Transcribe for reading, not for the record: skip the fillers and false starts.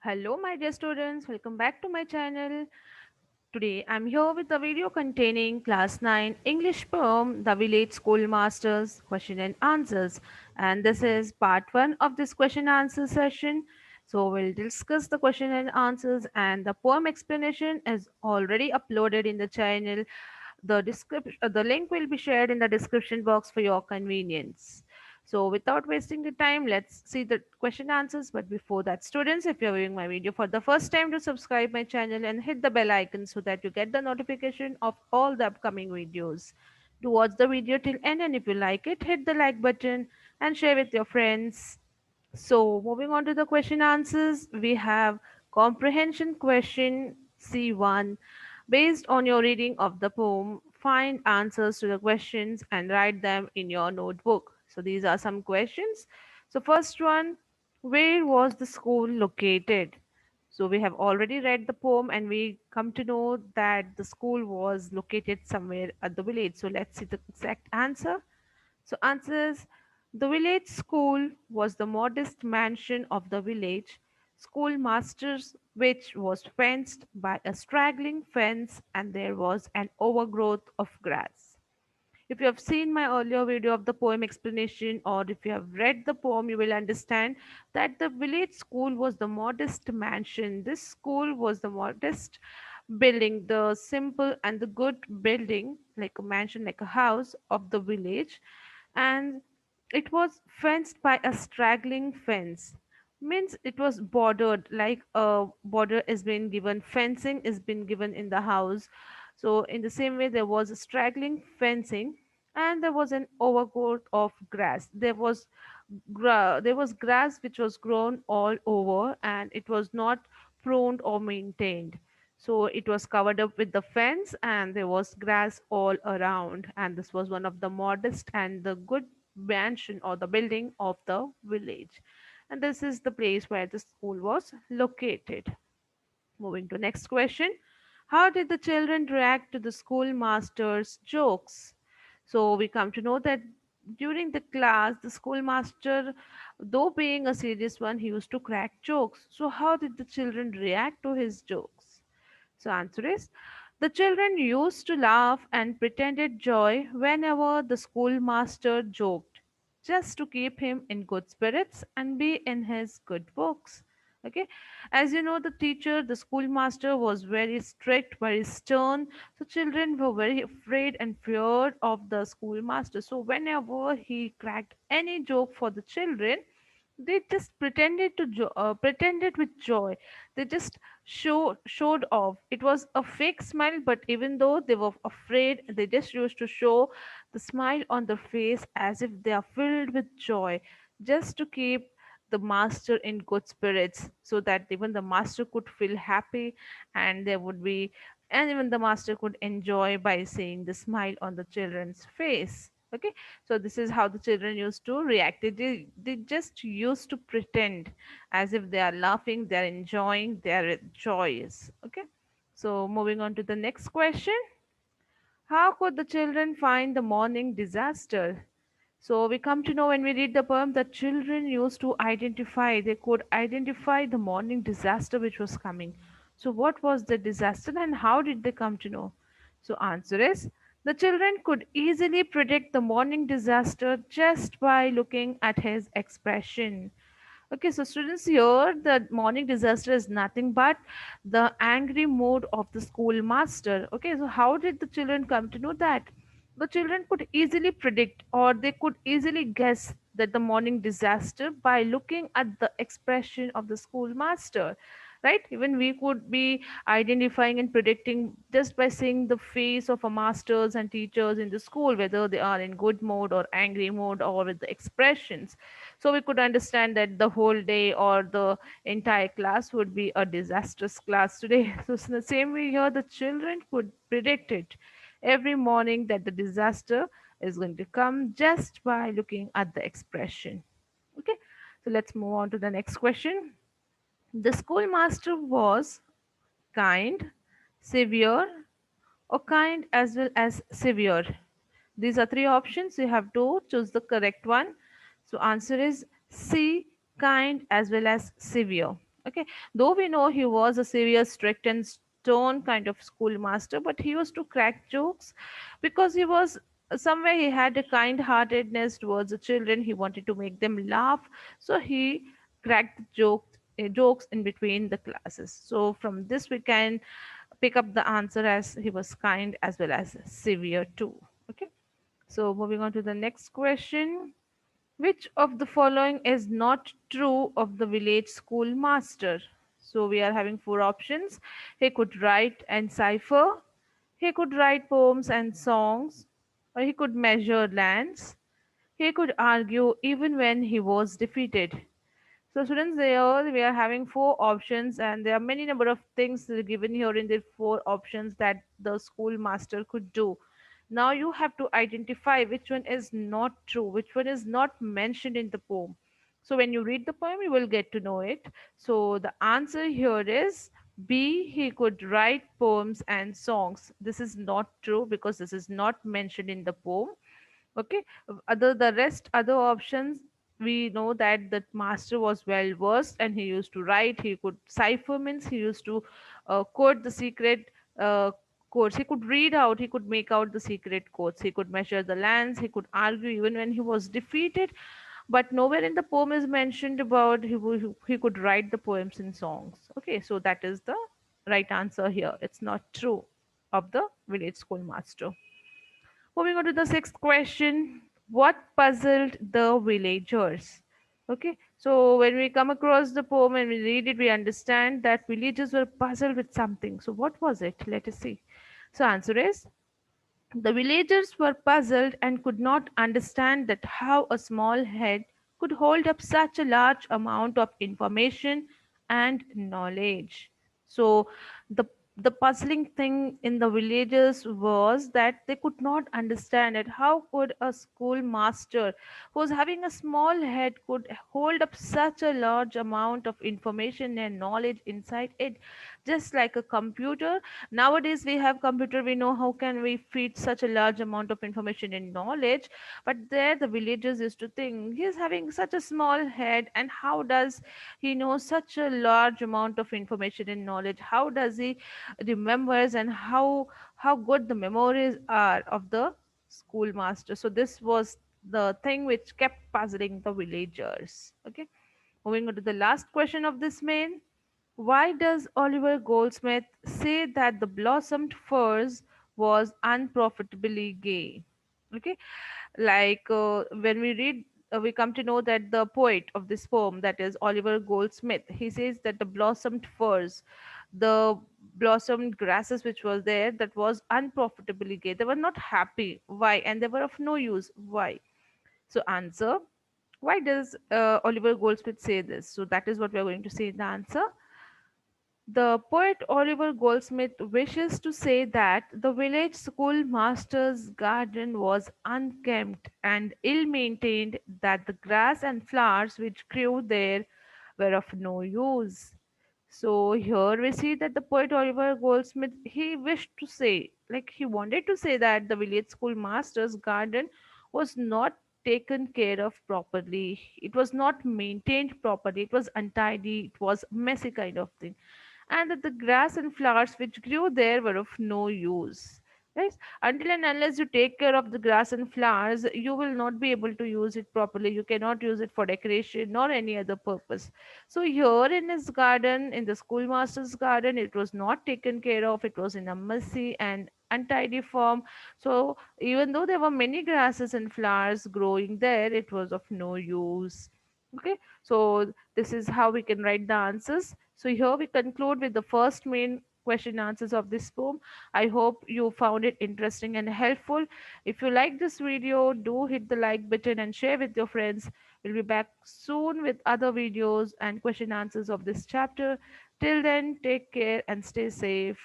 Hello, my dear students. Welcome back to my channel. Today, I'm here with a video containing Class 9 English poem, The Village Schoolmaster's Question and Answers. And this is part 1 of this question and answer session. So, we'll discuss the question and answers, and the poem explanation is already uploaded in the channel. The link will be shared in the description box for your convenience. So without wasting the time, let's see the question answers. But before that, students, if you're viewing my video for the first time, to subscribe my channel and hit the bell icon so that you get the notification of all the upcoming videos. Do watch the video till end, and if you like it, hit the like button and share with your friends. So moving on to the question answers, we have comprehension question C1. Based on your reading of the poem, find answers to the questions and write them in your notebook. So these are some questions. So first one, where was the school located? So we have already read the poem and we come to know that the school was located somewhere at the village. So let's see the exact answer. So answers, the village school was the modest mansion of the village schoolmasters, which was fenced by a straggling fence, and there was an overgrowth of grass. If you have seen my earlier video of the poem explanation, or if you have read the poem, you will understand that the village school was the modest mansion. This school was the modest building, the simple and the good building, like a mansion, like a house of the village, and it was fenced by a straggling fence. Means it was bordered, like a border is being given, fencing is being given in the house. So in the same way, there was a straggling fencing, and there was an overgrowth of grass. There was grass which was grown all over, and it was not pruned or maintained. So it was covered up with the fence, and there was grass all around. And this was one of the modest and the good mansion or the building of the village. And this is the place where the school was located. Moving to next question. How did the children react to the schoolmaster's jokes? So we come to know that during the class, the schoolmaster, though being a serious one, he used to crack jokes. So how did the children react to his jokes? So answer is, the children used to laugh and pretended joy whenever the schoolmaster joked, just to keep him in good spirits and be in his good books. Okay, as you know, the teacher, the schoolmaster was very strict, very stern. So children were very afraid and feared of the schoolmaster. So whenever he cracked any joke for the children, they just pretended with joy. They just showed off. It was a fake smile, but even though they were afraid, they just used to show the smile on their face as if they are filled with joy, just to keep the master in good spirits, so that even the master could feel happy, and there would be and even the master could enjoy by seeing the smile on the children's face. Okay, so this is how the children used to react. They just used to pretend as if they are laughing, they are enjoying, they are joyous. Okay, so moving on to the next question. How could the children find the morning disaster? So we come to know when we read the poem that children used to identify, they could identify the morning disaster which was coming. So what was the disaster and how did they come to know? So answer is, the children could easily predict the morning disaster just by looking at his expression. Okay, so students, here the morning disaster is nothing but the angry mood of the schoolmaster. Okay, so how did the children come to know that? The children could easily predict, or they could easily guess that the morning disaster by looking at the expression of the schoolmaster. Right? Even we could be identifying and predicting just by seeing the face of our masters and teachers in the school, whether they are in good mode or angry mode or with the expressions. So we could understand that the whole day or the entire class would be a disastrous class today. So in the same way here, the children could predict it every morning that the disaster is going to come just by looking at the expression. Okay, so let's move on to the next question. The schoolmaster was kind, severe, or kind as well as severe. These are three options. You have to choose the correct one. So answer is C, kind as well as severe. Okay, though we know he was a serious, strict, and stern kind of schoolmaster, but he used to crack jokes because he was somewhere he had a kind-heartedness towards the children. He wanted to make them laugh, so he cracked jokes in between the classes. So from this we can pick up the answer as he was kind as well as severe too. Okay, so moving on to the next question. Which of the following is not true of the village schoolmaster? So we are having four options. He could write and cipher, he could write poems and songs, or he could measure lands, he could argue even when he was defeated. So students, there we are having four options, and there are many number of things given here in the four options that the schoolmaster could do. Now you have to identify which one is not true, which one is not mentioned in the poem. So when you read the poem, you will get to know it. So the answer here is B. He could write poems and songs. This is not true because this is not mentioned in the poem. Okay, other the rest other options, we know that the master was well versed and he used to write, he could cipher means he used to code the secret codes, he could read out, he could make out the secret codes, he could measure the lands, he could argue even when he was defeated. But nowhere in the poem is mentioned about he could write the poems and songs. Okay, so that is the right answer here. It's not true of the village schoolmaster. Moving on to the sixth question. What puzzled the villagers? Okay, so when we come across the poem and we read it, we understand that villagers were puzzled with something. So, what was it? Let us see. So, answer is the villagers were puzzled and could not understand that how a small head could hold up such a large amount of information and knowledge. So the the puzzling thing in the villagers was that they could not understand it. How could a schoolmaster who was having a small head could hold up such a large amount of information and knowledge inside it, just like a computer? Nowadays we have computer, we know how can we feed such a large amount of information and knowledge, but there the villagers used to think he's having such a small head, and how does he know such a large amount of information and knowledge? How does he remembers, and how good the memories are of the schoolmaster? So this was the thing which kept puzzling the villagers. Okay, moving on to the last question of this main. Why does Oliver Goldsmith say that the blossomed furs was unprofitably gay? Okay, like when we read, we come to know that the poet of this poem, that is Oliver Goldsmith, he says that the blossomed furs, the blossomed grasses which was there, that was unprofitably gay. They were not happy. Why? And they were of no use. Why? So answer. Why does Oliver Goldsmith say this? So that is what we are going to say in the answer. The poet Oliver Goldsmith wishes to say that the village schoolmaster's garden was unkempt and ill maintained, that the grass and flowers which grew there were of no use. So here we see that the poet Oliver Goldsmith, he wished to say, like he wanted to say that the village schoolmaster's garden was not taken care of properly. It was not maintained properly. It was untidy. It was messy kind of thing, and that the grass and flowers which grew there were of no use. Right? Until and unless you take care of the grass and flowers, you will not be able to use it properly. You cannot use it for decoration nor any other purpose. So here in his garden, in the schoolmaster's garden, it was not taken care of. It was in a messy and untidy form. So even though there were many grasses and flowers growing there, it was of no use. Okay, so this is how we can write the answers. So here we conclude with the first main question answers of this poem. I hope you found it interesting and helpful. If you like this video, do hit the like button and share with your friends. We'll be back soon with other videos and question answers of this chapter. Till then, take care and stay safe.